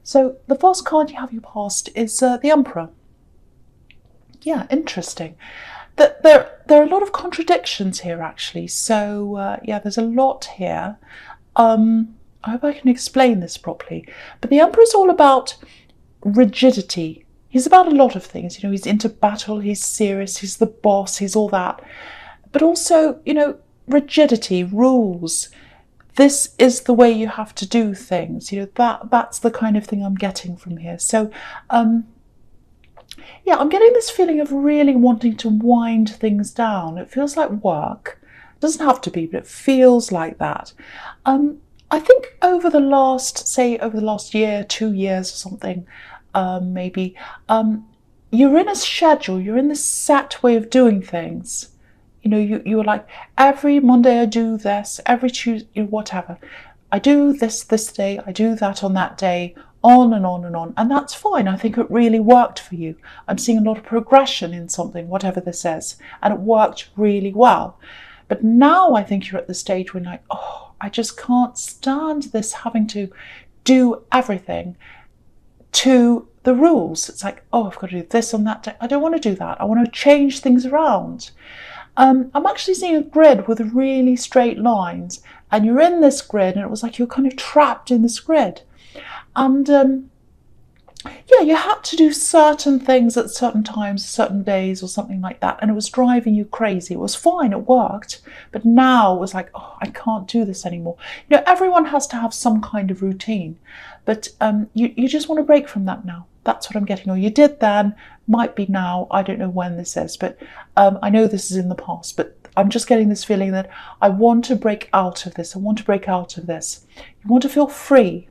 So the first card you have your past is the Emperor. Yeah, interesting. There are a lot of contradictions here, actually. So yeah, there's a lot here. I hope I can explain this properly. But the Emperor is all about rigidity. He's about a lot of things. You know, he's into battle, he's serious, he's the boss, he's all that. But also, you know, rigidity, rules. This is the way you have to do things. You know, that's the kind of thing I'm getting from here. So, yeah, I'm getting this feeling of really wanting to wind things down. It feels like work. It doesn't have to be, but it feels like that. I think over the last year, 2 years or something, maybe, you're in a schedule, you're in this set way of doing things. You know, you were like, every Monday I do this, every Tuesday, whatever. I do this day, I do that on that day, on and on and on. And that's fine. I think it really worked for you. I'm seeing a lot of progression in something, whatever this is. And it worked really well. But now I think you're at the stage when like, oh, I just can't stand this having to do everything to the rules. It's like, oh, I've got to do this on that day. I don't want to do that. I want to change things around. I'm actually seeing a grid with really straight lines, and you're in this grid, and it was like you're kind of trapped in this grid. And yeah, you had to do certain things at certain times, certain days or something like that, and it was driving you crazy. It was fine, it worked, but now it was like, oh, I can't do this anymore. You know, everyone has to have some kind of routine, but you just want to break from that now. That's what I'm getting. Or you did then, might be now. I don't know when this is, but I know this is in the past, but I'm just getting this feeling that I want to break out of this. I want to break out of this. You want to feel free.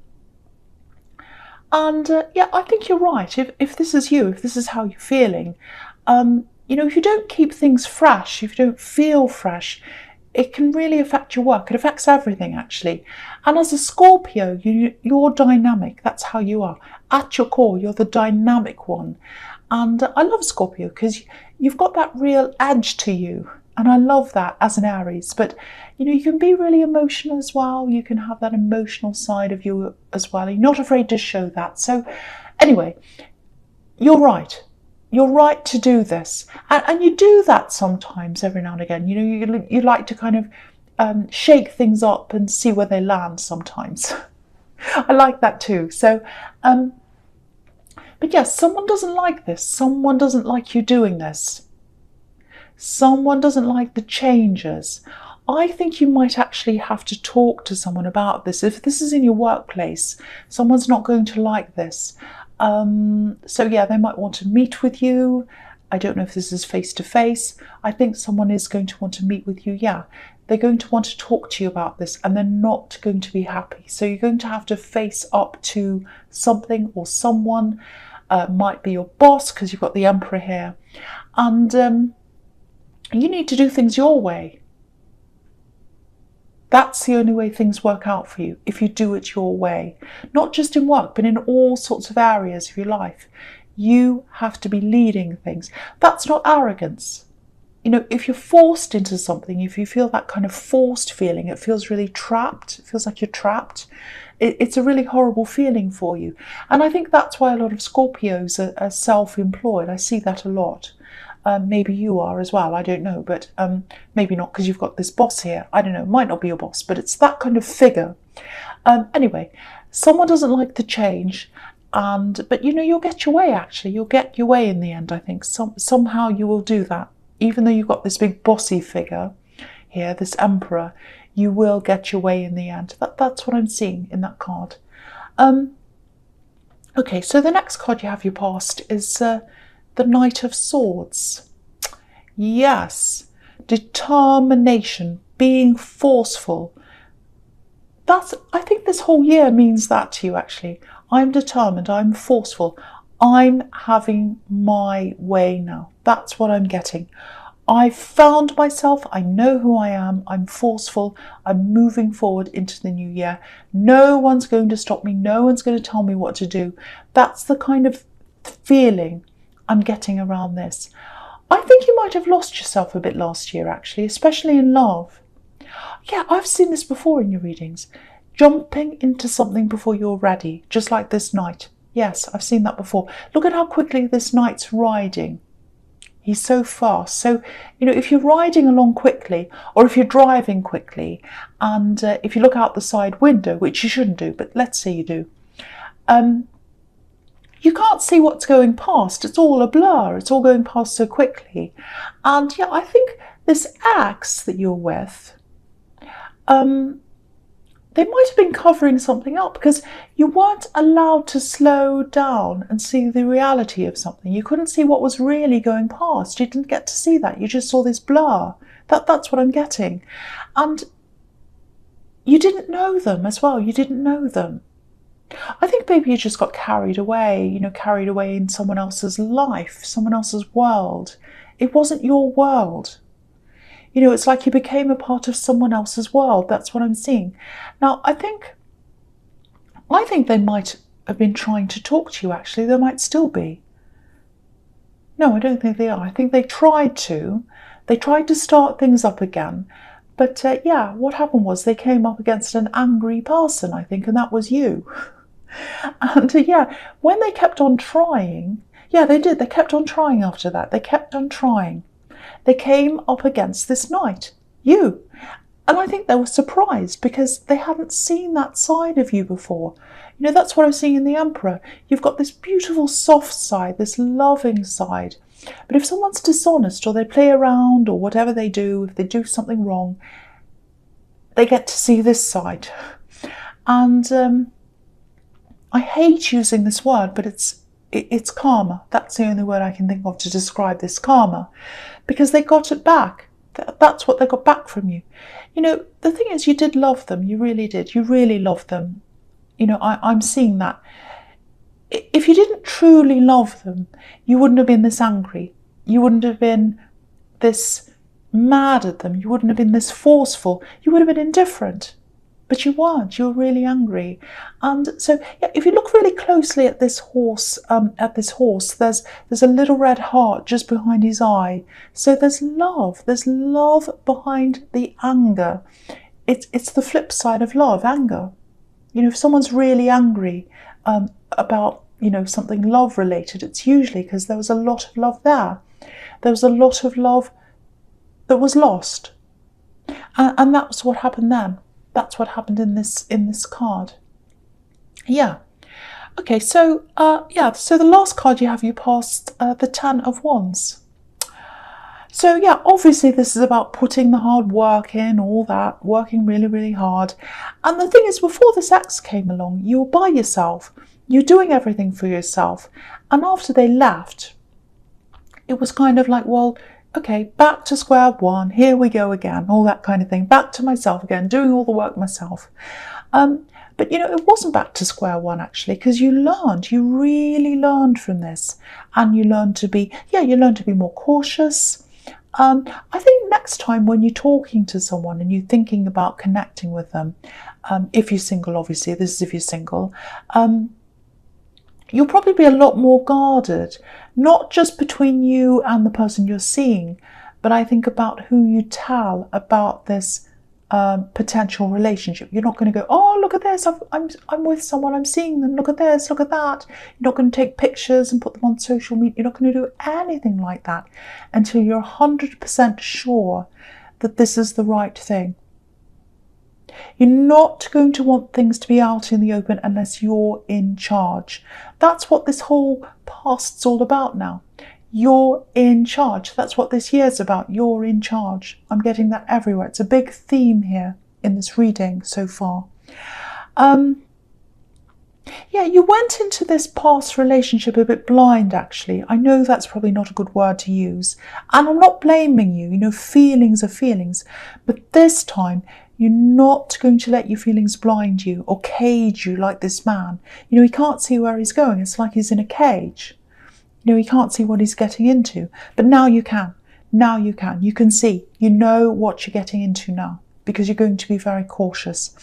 And yeah, I think you're right. If this is you, if this is how you're feeling, you know, if you don't keep things fresh, if you don't feel fresh, it can really affect your work. It affects everything, actually. And as a Scorpio, you're dynamic. That's how you are. At your core, you're the dynamic one. And I love Scorpio because you've got that real edge to you. And I love that as an Aries. But, you know, you can be really emotional as well. You can have that emotional side of you as well. You're not afraid to show that. So anyway, you're right. You're right to do this. And you do that sometimes every now and again. You know, you like to kind of shake things up and see where they land sometimes. I like that too. So, but yes, someone doesn't like this. Someone doesn't like you doing this. Someone doesn't like the changes. I think you might actually have to talk to someone about this. If this is in your workplace, someone's not going to like this. So yeah, they might want to meet with you. I don't know if this is face to face. I think someone is going to want to meet with you. Yeah, they're going to want to talk to you about this, and they're not going to be happy. So you're going to have to face up to something or someone. Might be your boss, because you've got the Emperor here. And you need to do things your way. That's the only way things work out for you, if you do it your way. Not just in work, but in all sorts of areas of your life. You have to be leading things. That's not arrogance. You know, if you're forced into something, if you feel that kind of forced feeling, it feels really trapped. It feels like you're trapped. It's a really horrible feeling for you. And I think that's why a lot of Scorpios are self-employed. I see that a lot. Maybe you are as well, I don't know, but maybe not, because you've got this boss here. I don't know, it might not be your boss, but it's that kind of figure. Anyway, someone doesn't like the change, but you know, you'll get your way, actually. You'll get your way in the end, I think. Somehow you will do that. Even though you've got this big bossy figure here, this Emperor, you will get your way in the end. That's what I'm seeing in that card. Okay, so the next card you have your past is the Knight of Swords. Yes, determination, being forceful. I think this whole year means that to you, actually. I'm determined, I'm forceful. I'm having my way now. That's what I'm getting. I've found myself, I know who I am, I'm forceful, I'm moving forward into the new year. No one's going to stop me, no one's going to tell me what to do. That's the kind of feeling I'm getting around this. I think you might have lost yourself a bit last year, actually, especially in love. Yeah, I've seen this before in your readings. jumping into something before you're ready, just like this knight. Yes, I've seen that before. Look at how quickly this knight's riding. He's so fast. So, if you're riding along quickly, or if you're driving quickly, and if you look out the side window, which you shouldn't do, but let's say you do, you can't see what's going past. It's all a blur. It's all going past so quickly. And yeah, I think this ex that you're with, they might have been covering something up, because you weren't allowed to slow down and see the reality of something. You couldn't see what was really going past. You didn't get to see that. You just saw this blur. That's what I'm getting. And you didn't know them as well. You didn't know them. I think maybe you just got carried away, carried away in someone else's life, someone else's world. It wasn't your world. It's like you became a part of someone else's world. That's what I'm seeing. Now, I think they might have been trying to talk to you, actually. They might still be. No, I don't think they are. I think they tried to. They tried to start things up again. But yeah, what happened was they came up against an angry person, I think, and that was you. And yeah, when they kept on trying, yeah, they did. They kept on trying after that. They kept on trying. They came up against this knight, you. And I think they were surprised, because they hadn't seen that side of you before. That's what I'm seeing in the Emperor. You've got this beautiful soft side, this loving side. But if someone's dishonest, or they play around, or whatever they do, if they do something wrong, they get to see this side. And I hate using this word, but it's karma. That's the only word I can think of to describe this, karma. Because they got it back. That's what they got back from you. The thing is, you did love them. You really did. You really loved them. I'm seeing that. If you didn't truly love them, you wouldn't have been this angry. You wouldn't have been this mad at them. You wouldn't have been this forceful. You would have been indifferent. But you weren't. You were really angry. And so, yeah, if you look really closely at this horse, there's a little red heart just behind his eye. So there's love. There's love behind the anger. It's the flip side of love, anger. If someone's really angry about something love related, it's usually because there was a lot of love there. There was a lot of love that was lost, and that's what happened then. That's what happened in this card. Yeah. Okay, so so the last card you have, you passed the Ten of Wands. So yeah, obviously this is about putting the hard work in, all that, working really, really hard. And the thing is, before this ex came along, you were by yourself. You're doing everything for yourself. And after they left, it was kind of like, well, okay, back to square one, here we go again, all that kind of thing. Back to myself again, doing all the work myself. But it wasn't back to square one, actually, because you really learned from this. And you learned to be more cautious. I think next time when you're talking to someone and you're thinking about connecting with them, if you're single, obviously, this is if you're single, you'll probably be a lot more guarded, not just between you and the person you're seeing, but I think about who you tell about this potential relationship. You're not going to go, oh, look at this, I'm with someone, I'm seeing them, look at this, look at that. You're not going to take pictures and put them on social media. You're not going to do anything like that until you're 100% sure that this is the right thing. You're not going to want things to be out in the open unless you're in charge. That's what this whole past's all about now. You're in charge. That's what this year's about. You're in charge. I'm getting that everywhere. It's a big theme here in this reading so far. Yeah, you went into this past relationship a bit blind, actually. I know that's probably not a good word to use. And I'm not blaming you. Feelings are feelings. But this time, you're not going to let your feelings blind you or cage you like this man. He can't see where he's going. It's like he's in a cage. He can't see what he's getting into. But now you can. Now you can. You can see. You know what you're getting into now because you're going to be very cautious.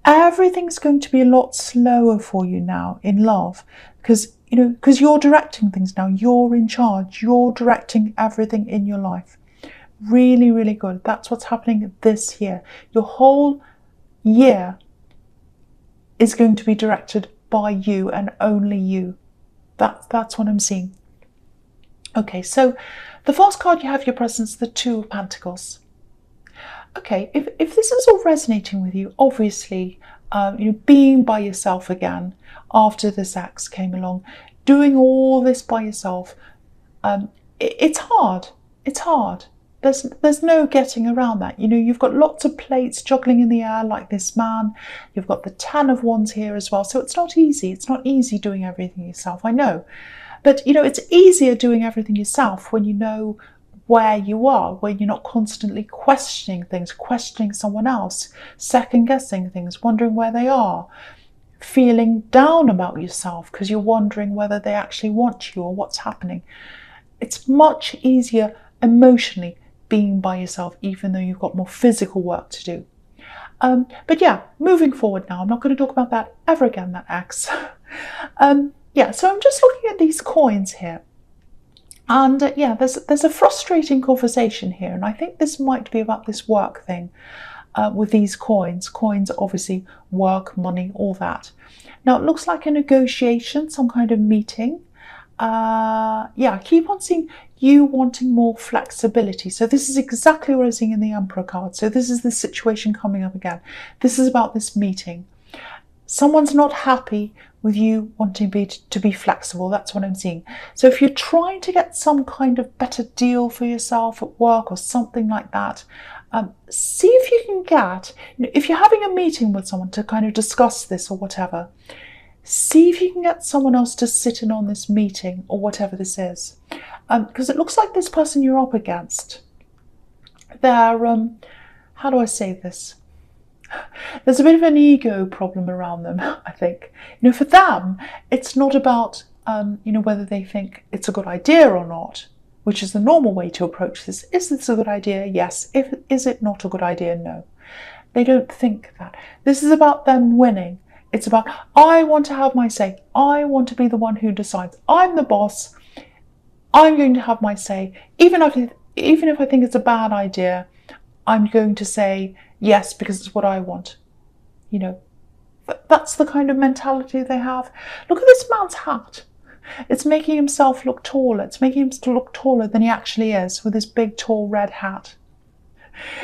Everything's going to be a lot slower for you now in love because you're directing things now. You're in charge. You're directing everything in your life. Really, really good. That's what's happening this year. Your whole year is going to be directed by you and only you. That's what I'm seeing. Okay, so the first card you have your presence, the Two of Pentacles. Okay, if this is all resonating with you, obviously, being by yourself again after this ex came along, doing all this by yourself, it's hard. It's hard. There's no getting around that. You've got lots of plates juggling in the air like this man. You've got the Ten of Wands here as well. So it's not easy. It's not easy doing everything yourself, I know. But, it's easier doing everything yourself when you know where you are, when you're not constantly questioning things, questioning someone else, second-guessing things, wondering where they are, feeling down about yourself because you're wondering whether they actually want you or what's happening. It's much easier emotionally being by yourself, even though you've got more physical work to do. But yeah, moving forward now, I'm not going to talk about that ever again, that ex. Yeah, so I'm just looking at these coins here. And yeah, there's a frustrating conversation here. And I think this might be about this work thing with these coins. Coins, obviously, work, money, all that. Now, it looks like a negotiation, some kind of meeting. Yeah, I keep on seeing you wanting more flexibility. So this is exactly what I'm seeing in the Emperor card. So this is the situation coming up again. This is about this meeting. Someone's not happy with you wanting to be flexible. That's what I'm seeing. So if you're trying to get some kind of better deal for yourself at work or something like that, see if you can get, if you're having a meeting with someone to kind of discuss this or whatever, see if you can get someone else to sit in on this meeting or whatever this is. Because it looks like this person you're up against, they're, how do I say this? There's a bit of an ego problem around them, I think. For them, it's not about, whether they think it's a good idea or not, which is the normal way to approach this. Is this a good idea? Yes. Is it not a good idea? No. They don't think that. This is about them winning. It's about, I want to have my say. I want to be the one who decides. I'm the boss. I'm going to have my say. Even if I think it's a bad idea, I'm going to say yes because it's what I want. That's the kind of mentality they have. Look at this man's hat. It's making himself look taller. It's making him look taller than he actually is with his big, tall red hat.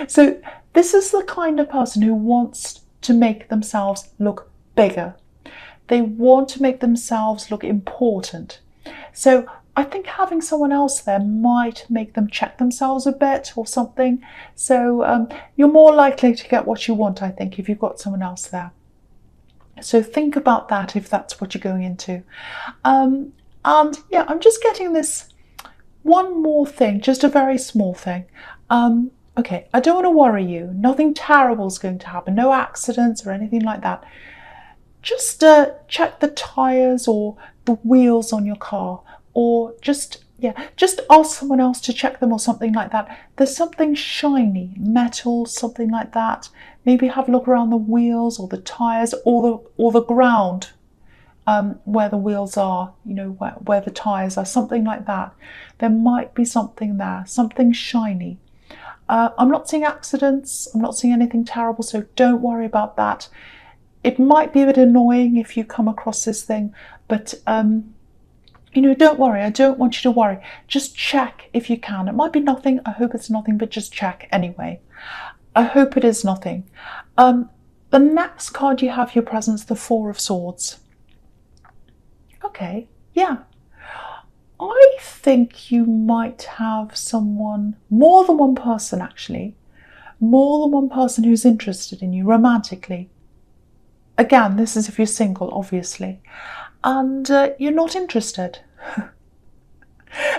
So this is the kind of person who wants to make themselves look bigger. They want to make themselves look important. So I think having someone else there might make them check themselves a bit or something. So you're more likely to get what you want, I think, if you've got someone else there. So think about that if that's what you're going into. And yeah, I'm just getting this one more thing, just a very small thing. Okay, I don't want to worry you. Nothing terrible is going to happen. No accidents or anything like that. Just check the tyres or the wheels on your car. Or just ask someone else to check them or something like that. There's something shiny, metal, something like that. Maybe have a look around the wheels or the tyres or the ground where the wheels are, where the tyres are, something like that. There might be something there, something shiny. I'm not seeing accidents. I'm not seeing anything terrible, so don't worry about that. It might be a bit annoying if you come across this thing, but don't worry. I don't want you to worry. Just check if you can. It might be nothing. I hope it's nothing, but just check anyway. I hope it is nothing. The next card you have your presence, the Four of Swords. Okay, yeah. I think you might have someone, more than one person actually, more than one person who's interested in you romantically. Again, this is if you're single, obviously. And you're not interested.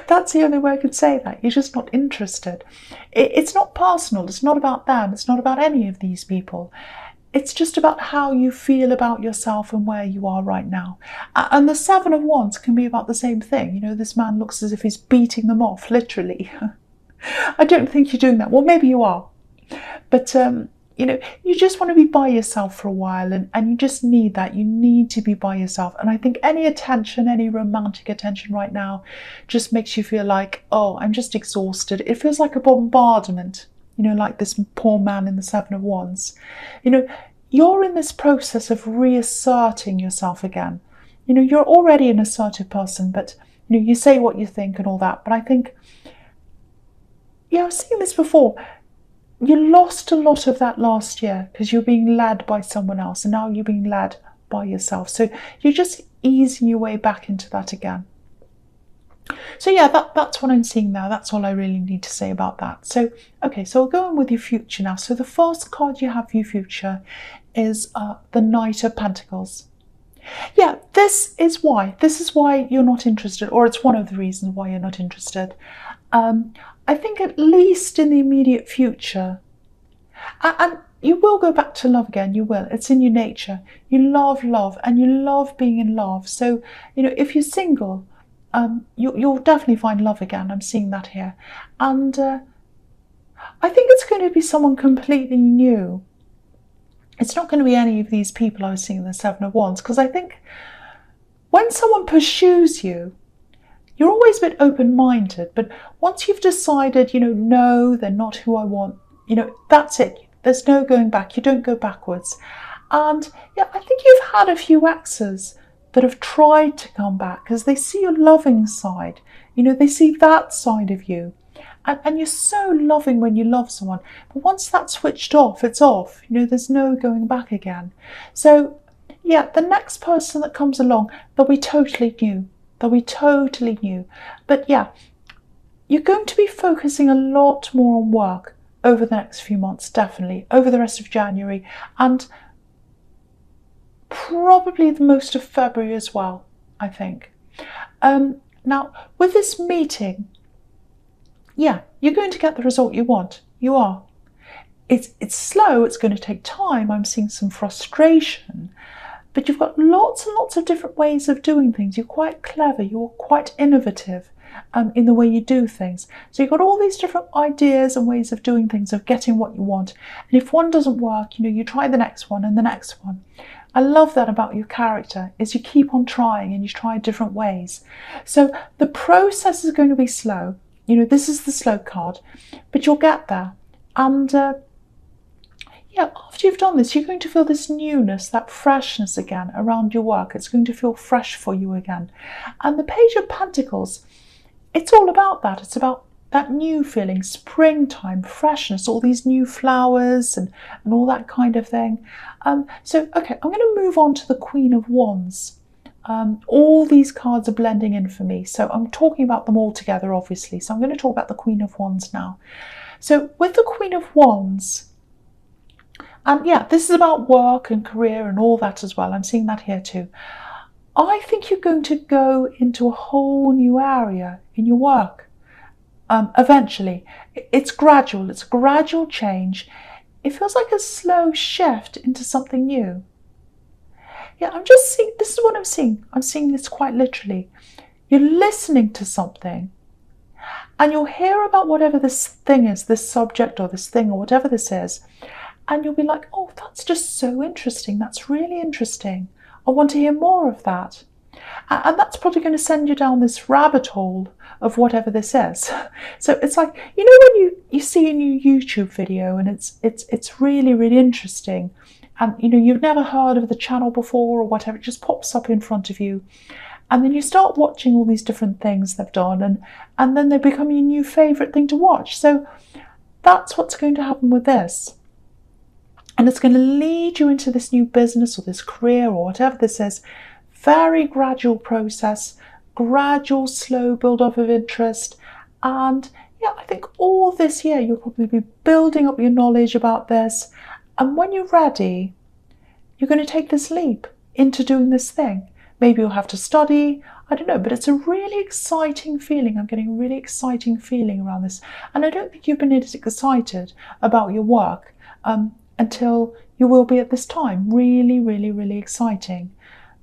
That's the only way I could say that. You're just not interested. It's not personal. It's not about them. It's not about any of these people. It's just about how you feel about yourself and where you are right now. And the Seven of Wands can be about the same thing. This man looks as if he's beating them off, literally. I don't think you're doing that. Well, maybe you are. But you just want to be by yourself for a while and you just need that. You need to be by yourself. And I think any attention, any romantic attention right now just makes you feel like, oh, I'm just exhausted. It feels like a bombardment, like this poor man in the Seven of Wands. you're in this process of reasserting yourself again. You know, you're already an assertive person, but you know, you say what you think and all that. But I think, yeah, I've seen this before. You lost a lot of that last year because you're being led by someone else, and now you're being led by yourself. So you're just easing your way back into that again. So yeah, that's what I'm seeing now. That's all I really need to say about that. So, okay, so we'll go on with your future now. So the first card you have for your future is the Knight of Pentacles. Yeah, this is why you're not interested, or it's one of the reasons why you're not interested. I think at least in the immediate future, and you will go back to love again, you will. It's in your nature. You love love, and you love being in love. So, you know, if you're single, you'll definitely find love again. I'm seeing that here. And I think it's going to be someone completely new. It's not going to be any of these people I was seeing in the Seven of Wands, because I think when someone pursues you, you're always a bit open-minded, but once you've decided, you know, no, they're not who I want, you know, that's it. There's no going back. You don't go backwards. And yeah, I think you've had a few exes that have tried to come back because they see your loving side. You know, they see that side of you. And you're so loving when you love someone. But once that's switched off, it's off. You know, there's no going back again. So yeah, the next person that comes along, they'll be totally new. They'll be totally new. But yeah, you're going to be focusing a lot more on work over the next few months, definitely, over the rest of January, and probably the most of February as well, I think. Now, with this meeting, yeah, you're going to get the result you want. You are. It's slow, it's going to take time. I'm seeing some frustration. But you've got lots and lots of different ways of doing things. You're quite clever, you're quite innovative in the way you do things. So you've got all these different ideas and ways of doing things, of getting what you want. And if one doesn't work, you know, you try the next one and the next one. I love that about your character, is you keep on trying and you try different ways. So the process is going to be slow. You know, this is the slow card, but you'll get there. And yeah, after you've done this, you're going to feel this newness, that freshness again around your work. It's going to feel fresh for you again. And the Page of Pentacles, it's all about that. It's about that new feeling, springtime, freshness, all these new flowers and all that kind of thing. So, okay, I'm going to move on to the Queen of Wands. All these cards are blending in for me. So I'm talking about them all together, obviously. So I'm going to talk about the Queen of Wands now. So with the Queen of Wands, and yeah, this is about work and career and all that as well. I'm seeing that here too. I think you're going to go into a whole new area in your work. Eventually. It's gradual. It's a gradual change. It feels like a slow shift into something new. Yeah, I'm just seeing, this is what I'm seeing. I'm seeing this quite literally. You're listening to something and you'll hear about whatever this thing is, this subject or this thing or whatever this is. And you'll be like, oh, that's just so interesting. That's really interesting. I want to hear more of that. And that's probably going to send you down this rabbit hole of whatever this is. So it's like, you know, when you see a new YouTube video and it's really, really interesting. And, you know, you've never heard of the channel before or whatever, it just pops up in front of you. And then you start watching all these different things they've done and then they become your new favourite thing to watch. So that's what's going to happen with this. And it's going to lead you into this new business or this career or whatever this is. Very gradual process, gradual, slow build-up of interest. And yeah, I think all this year you'll probably be building up your knowledge about this. And when you're ready, you're going to take this leap into doing this thing. Maybe you'll have to study, I don't know, but it's a really exciting feeling. I'm getting a really exciting feeling around this. And I don't think you've been as excited about your work until you will be at this time. Really, really, really exciting.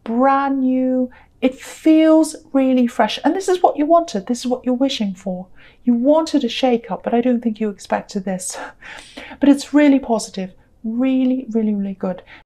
Brand new. It feels really fresh. And this is what you wanted. This is what you're wishing for. You wanted a shake-up, but I don't think you expected this. But it's really positive. Really, really, really good.